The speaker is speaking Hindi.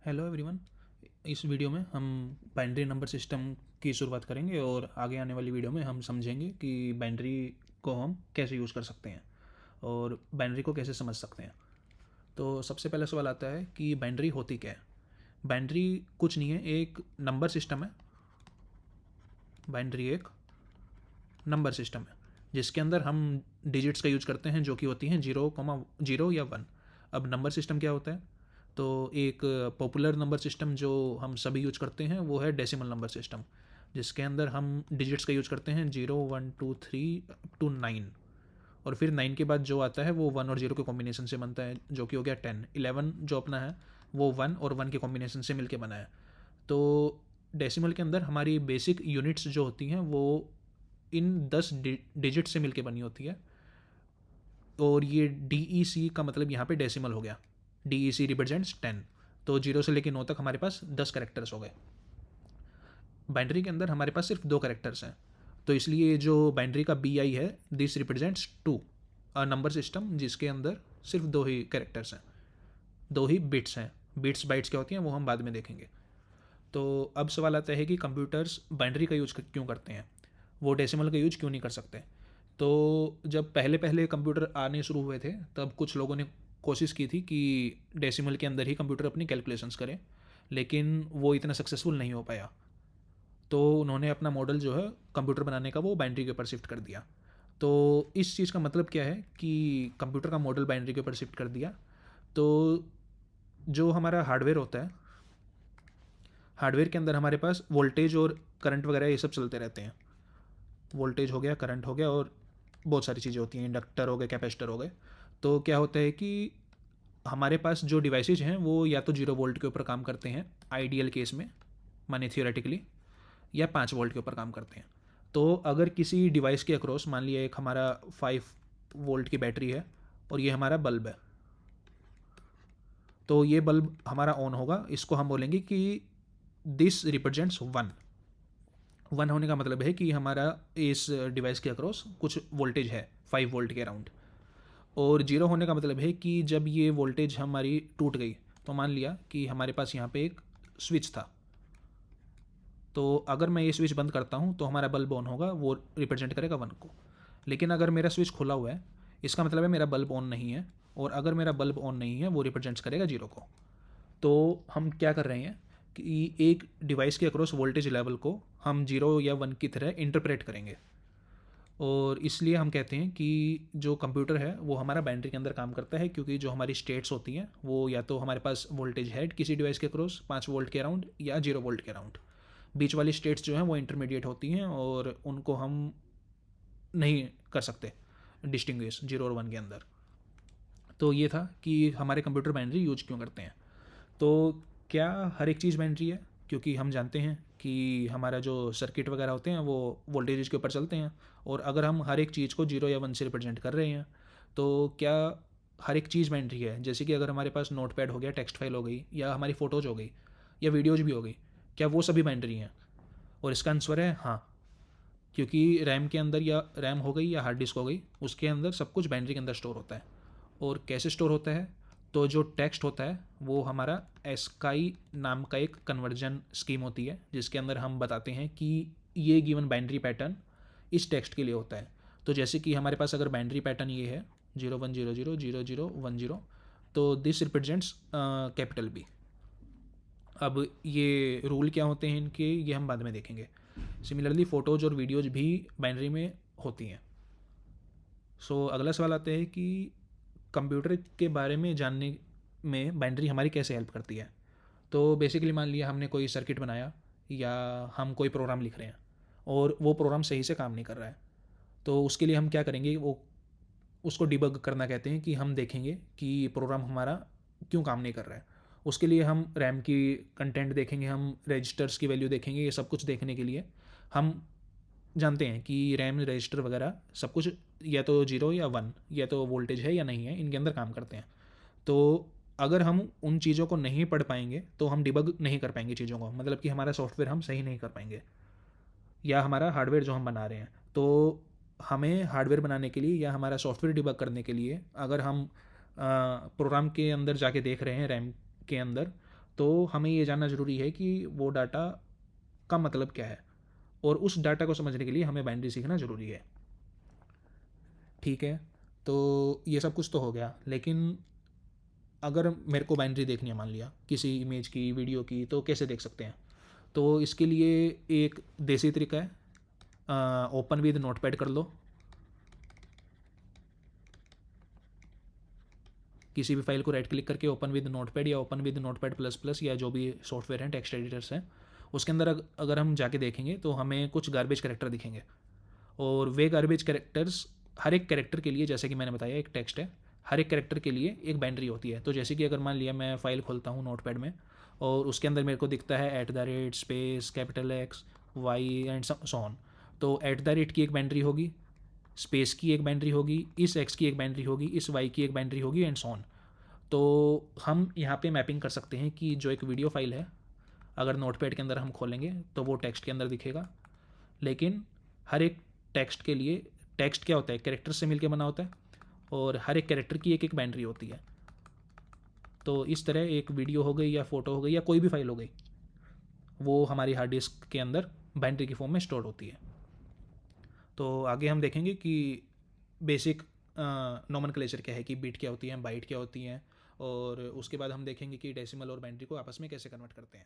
Hello everyone. इस वीडियो में हम बाइनरी नंबर सिस्टम की शुरुआत करेंगे और आगे आने वाली वीडियो में हम समझेंगे कि बाइनरी को हम कैसे यूज़ कर सकते हैं और बाइनरी को कैसे समझ सकते हैं। तो सबसे पहला सवाल आता है कि बाइनरी होती क्या है। बाइनरी कुछ नहीं है, एक नंबर सिस्टम है। बाइनरी एक नंबर सिस्टम है जिसके अंदर हम डिजिट्स का यूज करते हैं जो कि होती हैं 0, 0 या 1। अब नंबर सिस्टम क्या होता है? तो एक पॉपुलर नंबर सिस्टम जो हम सभी यूज करते हैं वो है डेसिमल नंबर सिस्टम, जिसके अंदर हम डिजिट्स का यूज करते हैं 0, 1, 2, 3 टू 9। और फिर 9 के बाद जो आता है वो 1 और 0 के कॉम्बिनेशन से बनता है, जो कि हो गया 10। 11 जो अपना है वो 1 और 1 के कॉम्बिनेशन से मिलके बना है। तो डेसिमल के अंदर हमारी बेसिक यूनिट्स जो होती हैं वो इन 10 डिजिट से मिलके बनी होती है। और ये DEC का मतलब यहाँ पे डेसिमल हो गया। DEC represents 10। तो 0 से लेकर 9 तक हमारे पास 10 करेक्टर्स हो गए। बाइनरी के अंदर हमारे पास सिर्फ 2 करेक्टर्स हैं, तो इसलिए जो बाइनरी का BI है, this represents 2। A number system जिसके अंदर सिर्फ 2 ही करेक्टर्स हैं, 2 ही बिट्स हैं। बिट्स बाइट्स क्या होती हैं वो हम बाद में देखेंगे। तो अब सवाल आता है कि कंप्यूटर्स बाइनरी का यूज क्यों करते हैं, वो डेसिमल का यूज क्यों नहीं कर सकते। तो जब पहले पहले कंप्यूटर आने शुरू हुए थे तब कुछ लोगों ने कोशिश की थी कि डेसिमल के अंदर ही कंप्यूटर अपनी कैलकुलेशंस करे, लेकिन वो इतना सक्सेसफुल नहीं हो पाया। तो उन्होंने अपना मॉडल जो है कंप्यूटर बनाने का वो बाइनरी के ऊपर शिफ्ट कर दिया। तो इस चीज़ का मतलब क्या है कि कंप्यूटर का मॉडल बाइनरी के ऊपर शिफ्ट कर दिया। तो जो हमारा हार्डवेयर होता है, हार्डवेयर के अंदर हमारे पास वोल्टेज और करंट वगैरह ये सब चलते रहते हैं। वोल्टेज हो गया, करंट हो गया, और बहुत सारी चीज़ें होती हैं, इंडक्टर हो गए, कैपेसिटर हो गए। तो क्या होता है कि हमारे पास जो डिवाइसेज हैं वो या तो 0 वोल्ट के ऊपर काम करते हैं आइडियल केस में, माने थियोरेटिकली, या 5 वोल्ट के ऊपर काम करते हैं। तो अगर किसी डिवाइस के अक्रॉस, मान लिया एक हमारा 5 वोल्ट की बैटरी है और ये हमारा बल्ब है, तो ये बल्ब हमारा ऑन होगा। इसको हम बोलेंगे कि दिस रिप्रेजेंट्स 1। 1 होने का मतलब है कि हमारा इस डिवाइस के अक्रॉस कुछ वोल्टेज है 5 वोल्ट के अराउंड। और 0 होने का मतलब है कि जब ये वोल्टेज हमारी टूट गई, तो मान लिया कि हमारे पास यहाँ पे एक स्विच था, तो अगर मैं ये स्विच बंद करता हूँ तो हमारा बल्ब ऑन होगा, वो रिप्रेजेंट करेगा 1 को। लेकिन अगर मेरा स्विच खुला हुआ है, इसका मतलब है मेरा बल्ब ऑन नहीं है, और अगर मेरा बल्ब ऑन नहीं है वो रिप्रेजेंट्स करेगा 0 को। तो हम क्या कर रहे हैं कि एक डिवाइस के अक्रॉस वोल्टेज लेवल को हम 0 या 1 की तरह इंटरप्रेट करेंगे। और इसलिए हम कहते हैं कि जो कंप्यूटर है वो हमारा बाइनरी के अंदर काम करता है, क्योंकि जो हमारी स्टेट्स होती हैं वो या तो हमारे पास वोल्टेज है किसी डिवाइस के क्रॉस 5 वोल्ट के अराउंड या 0 वोल्ट के अराउंड। बीच वाली स्टेट्स जो हैं वो इंटरमीडिएट होती हैं और उनको हम नहीं कर सकते डिस्टिंग्विश 0 और 1 के अंदर। तो ये था कि हमारे कंप्यूटर बाइनरी यूज क्यों करते हैं। तो क्या हर एक चीज़ बाइनरी है? क्योंकि हम जानते हैं कि हमारा जो सर्किट वगैरह होते हैं वो वोल्टेज के ऊपर चलते हैं, और अगर हम हर एक चीज़ को 0 या 1 से रिप्रेजेंट कर रहे हैं तो क्या हर एक चीज़ बाइनरी है? जैसे कि अगर हमारे पास नोट पैड हो गया, टेक्स्ट फाइल हो गई, या हमारी फ़ोटोज़ हो गई, या वीडियोज़ भी हो गई, क्या वो सभी बाइनरी हैं? और इसका आंसर है हाँ। क्योंकि रैम के अंदर, या रैम हो गई या हार्ड डिस्क हो गई, उसके अंदर सब कुछ बाइनरी के अंदर स्टोर होता है। और कैसे स्टोर होता है? तो जो टेक्स्ट होता है वो हमारा एस्काई नाम का एक कन्वर्जन स्कीम होती है, जिसके अंदर हम बताते हैं कि ये गिवन बाइनरी पैटर्न इस टेक्स्ट के लिए होता है। तो जैसे कि हमारे पास अगर बाइनरी पैटर्न ये है 01000010, तो दिस रिप्रेजेंट्स कैपिटल बी। अब ये रूल क्या होते हैं इनके, ये हम बाद में देखेंगे। सिमिलरली फ़ोटोज़ और वीडियोज़ भी बाइनरी में होती हैं। अगला सवाल आता है कि कंप्यूटर के बारे में जानने में बाइनरी हमारी कैसे हेल्प करती है। तो बेसिकली मान लिया हमने कोई सर्किट बनाया, या हम कोई प्रोग्राम लिख रहे हैं और वो प्रोग्राम सही से काम नहीं कर रहा है, तो उसके लिए हम क्या करेंगे, वो उसको डिबग करना कहते हैं, कि हम देखेंगे कि प्रोग्राम हमारा क्यों काम नहीं कर रहा है। उसके लिए हम रैम की कंटेंट देखेंगे, हम रजिस्टर्स की वैल्यू देखेंगे। ये सब कुछ देखने के लिए हम जानते हैं कि रैम, रजिस्टर वगैरह सब कुछ या तो 0 या 1, या तो वोल्टेज है या नहीं है, इनके अंदर काम करते हैं। तो अगर हम उन चीज़ों को नहीं पढ़ पाएंगे तो हम डिबग नहीं कर पाएंगे चीज़ों को, मतलब कि हमारा सॉफ्टवेयर हम सही नहीं कर पाएंगे, या हमारा हार्डवेयर जो हम बना रहे हैं। तो हमें हार्डवेयर बनाने के लिए या हमारा सॉफ्टवेयर डिबग करने के लिए, अगर हम प्रोग्राम के अंदर जाके देख रहे हैं रैम के अंदर, तो हमें ये जानना ज़रूरी है कि वो डाटा का मतलब क्या है, और उस डाटा को समझने के लिए हमें बाइनरी सीखना ज़रूरी है। ठीक है, तो ये सब कुछ तो हो गया, लेकिन अगर मेरे को बाइनरी देखनी है, मान लिया किसी इमेज की, वीडियो की, तो कैसे देख सकते हैं? तो इसके लिए एक देसी तरीका है, ओपन विद नोटपैड कर लो। किसी भी फाइल को राइट क्लिक करके ओपन विद नोटपैड या open with notepad plus plus या जो भी सॉफ्टवेयर हैं, टेक्स्ट एडिटर्स हैं, उसके अंदर अगर हम जाके देखेंगे तो हमें कुछ गार्बेज कैरेक्टर दिखेंगे। और वे गार्बेज कैरेक्टर्स, हर एक कैरेक्टर के लिए, जैसे कि मैंने बताया एक टेक्स्ट है, हर एक कैरेक्टर के लिए एक बाइनरी होती है। तो जैसे कि अगर मान लिया मैं फ़ाइल खोलता हूँ नोटपैड में, और उसके अंदर मेरे को दिखता है @ space X Y and so on. तो @ की एक बाइनरी होगी, स्पेस की एक बाइनरी होगी, इस एक्स की एक बाइनरी होगी, इस वाई की एक बाइनरी होगी, एंड सो ऑन। तो हम यहाँ पे मैपिंग कर सकते हैं कि जो एक वीडियो फाइल है, अगर नोटपैड के अंदर हम खोलेंगे तो वो टेक्स्ट के अंदर दिखेगा, लेकिन हर एक टेक्स्ट के लिए, टेक्स्ट क्या होता है, कैरेक्टर से मिलकर बना होता है, और हर एक कैरेक्टर की एक एक बाइनरी होती है। तो इस तरह एक वीडियो हो गई या फ़ोटो हो गई या कोई भी फाइल हो गई, वो हमारी हार्ड डिस्क के अंदर बाइनरी की फॉर्म में स्टोर होती है। तो आगे हम देखेंगे कि बेसिक नोमेनक्लेचर क्या है, कि बिट क्या होती है, बाइट क्या होती हैं, और उसके बाद हम देखेंगे कि डेसिमल और बाइनरी को आपस में कैसे कन्वर्ट करते हैं।